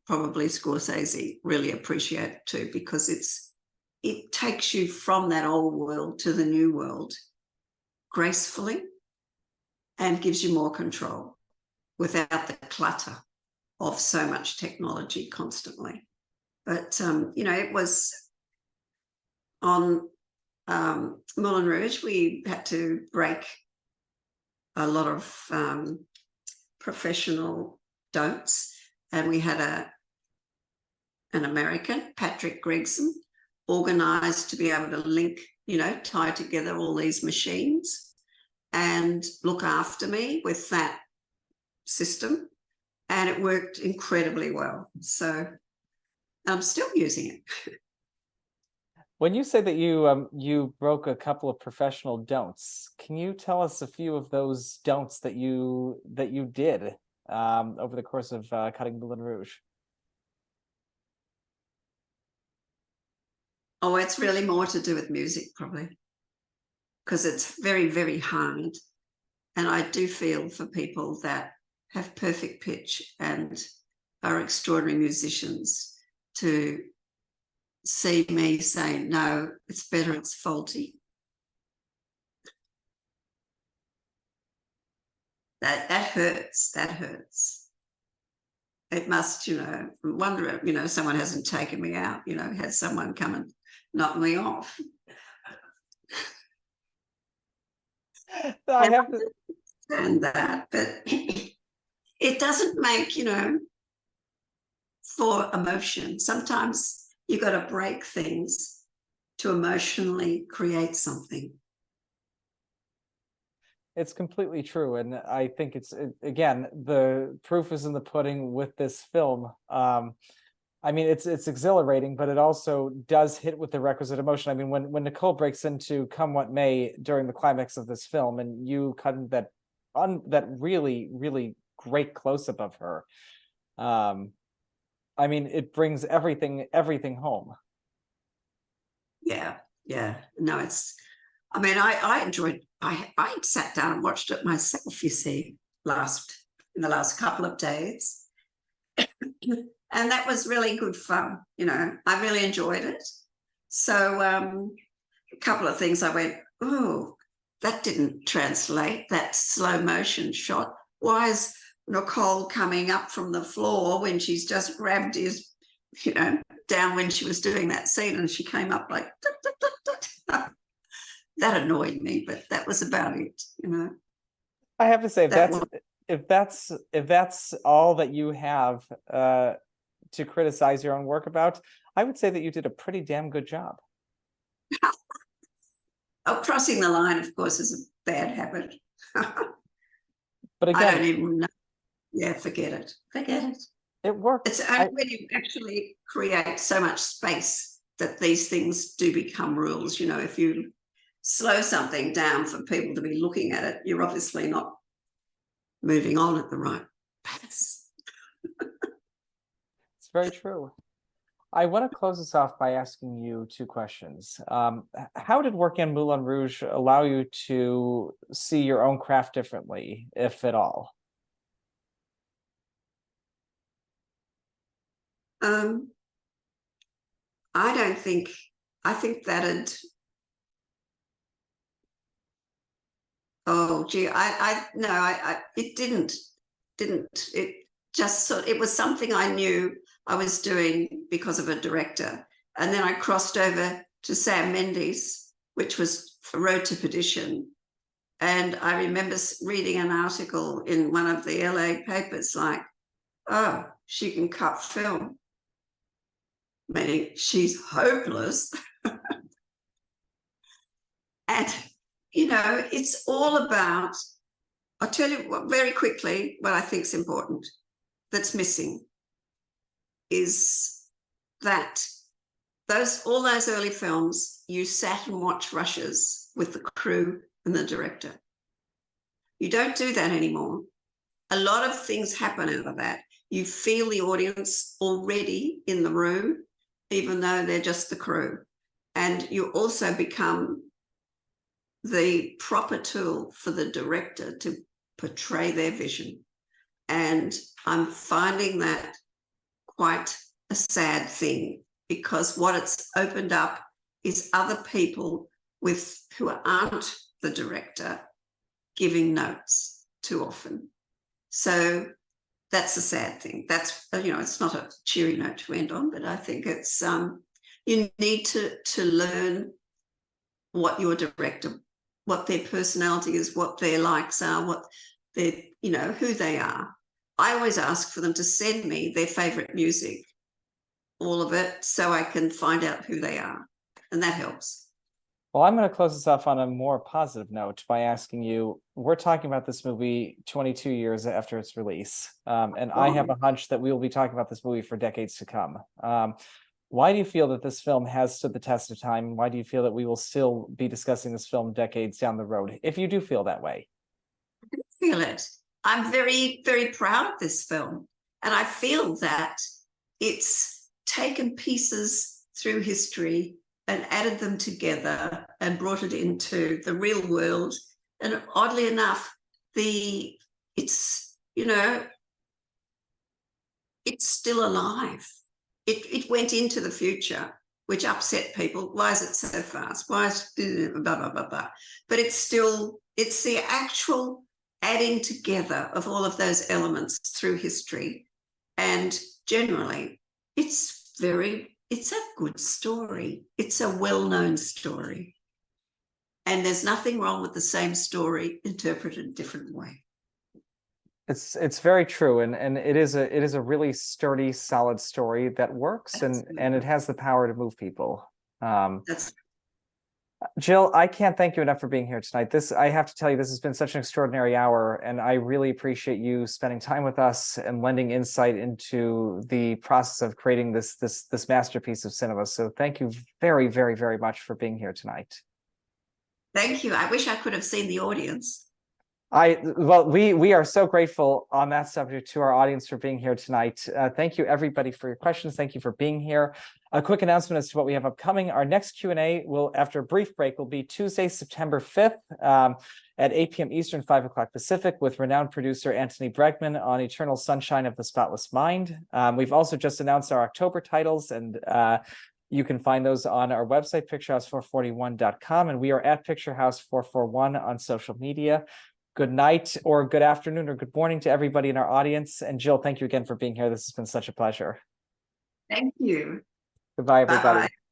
[SPEAKER 2] probably Scorsese, really appreciate it too, because it takes you from that old world to the new world gracefully and gives you more control without the clutter of so much technology constantly. But, it was on Moulin Rouge, we had to break a lot of professional don'ts, and we had an American, Patrick Gregson, organised to be able to link, tie together all these machines and look after me with that system, and it worked incredibly well. So I'm still using it.
[SPEAKER 1] When you say that you broke a couple of professional don'ts, can you tell us a few of those don'ts that you did over the course of cutting Moulin Rouge?
[SPEAKER 2] Oh, it's really more to do with music, probably, because it's very, very hard. And I do feel for people that have perfect pitch and are extraordinary musicians to see me say, no, it's better, it's faulty. That hurts. That hurts. It must, wonder, someone hasn't taken me out, had someone come and knock me off.
[SPEAKER 1] I have to
[SPEAKER 2] understand that, but it doesn't make, for emotion. Sometimes you got to break things to emotionally create something.
[SPEAKER 1] It's completely true, and I think again, the proof is in the pudding with this film. I mean, it's exhilarating, but it also does hit with the requisite emotion. I mean, when Nicole breaks into "Come What May" during the climax of this film, and you cut that really, really great close up of her, I mean, it brings everything home.
[SPEAKER 2] Yeah. No, I mean, I enjoyed. I sat down and watched it myself. You see, in the last couple of days. And that was really good fun. I really enjoyed it. So a couple of things I went, oh, that didn't translate, that slow motion shot. Why is Nicole coming up from the floor when she's just grabbed his, down when she was doing that scene, and she came up like, dut, dut, dut, dut. That annoyed me, but that was about it,
[SPEAKER 1] I have to say,
[SPEAKER 2] That
[SPEAKER 1] if that's all that you have to criticize your own work about, I would say that you did a pretty damn good job.
[SPEAKER 2] Oh, crossing the line, of course, is a bad habit.
[SPEAKER 1] But
[SPEAKER 2] I don't
[SPEAKER 1] again,
[SPEAKER 2] even know. Yeah, forget it. Forget it.
[SPEAKER 1] it worked.
[SPEAKER 2] It's only when you actually create so much space that these things do become rules. If you slow something down for people to be looking at it, you're obviously not moving on at the right pace.
[SPEAKER 1] It's very true. I want to close this off by asking you two questions. How did working on Moulin Rouge allow you to see your own craft differently, if at all?
[SPEAKER 2] I think that oh gee, it didn't, it just it was something I knew I was doing because of a director. And then I crossed over to Sam Mendes, which was for Road to Perdition. And I remember reading an article in one of the LA papers like, oh, she can cut film, meaning she's hopeless. And, it's all about, I'll tell you what, very quickly, what I think is important that's missing is that all those early films, you sat and watched rushes with the crew and the director. You don't do that anymore. A lot of things happen out of that. You feel the audience already in the room, even though they're just the crew. And you also become the proper tool for the director to portray their vision. And I'm finding that quite a sad thing, because what it's opened up is other people who aren't the director giving notes too often. So that's a sad thing. That's, it's not a cheery note to end on, but I think it's you need to learn what your director, what their personality is, what their likes are, what their, who they are. I always ask for them to send me their favorite music, all of it, so I can find out who they are. And that helps.
[SPEAKER 1] Well, I'm going to close this off on a more positive note by asking you, we're talking about this movie 22 years after its release. And I have a hunch that we will be talking about this movie for decades to come. Why do you feel that this film has stood the test of time? Why do you feel that we will still be discussing this film decades down the road, if you do feel that way?
[SPEAKER 2] I do feel it. I'm very, very proud of this film. And I feel that it's taken pieces through history and added them together and brought it into the real world. And oddly enough, it's still alive. It went into the future, which upset people. Why is it so fast? Why is blah, blah, blah, blah. But it's the actual adding together of all of those elements through history. And generally, it's a good story. It's a well-known story. And there's nothing wrong with the same story interpreted a different way.
[SPEAKER 1] It's very true, and it is a really sturdy, solid story that works, and it has the power to move people. Jill, I can't thank you enough for being here tonight. I have to tell you, this has been such an extraordinary hour, and I really appreciate you spending time with us and lending insight into the process of creating this masterpiece of cinema. So thank you very, very, very much for being here tonight.
[SPEAKER 2] Thank you. I wish I could have seen the audience.
[SPEAKER 1] We are so grateful on that subject to our audience for being here tonight. Thank you everybody for your questions. Thank you for being here. A quick announcement as to what we have upcoming. Our next Q&A will, after a brief break, will be Tuesday, September 5th at 8 p.m. Eastern, 5 o'clock Pacific, with renowned producer Anthony Bregman on Eternal Sunshine of the Spotless Mind. We've also just announced our October titles, and You can find those on our website, picturehouse441.com, and we are at Picturehouse441 on social media. Good night or good afternoon or good morning to everybody in our audience. And Jill, thank you again for being here. This has been such a pleasure.
[SPEAKER 2] Thank you.
[SPEAKER 1] Goodbye, everybody.
[SPEAKER 2] Bye-bye.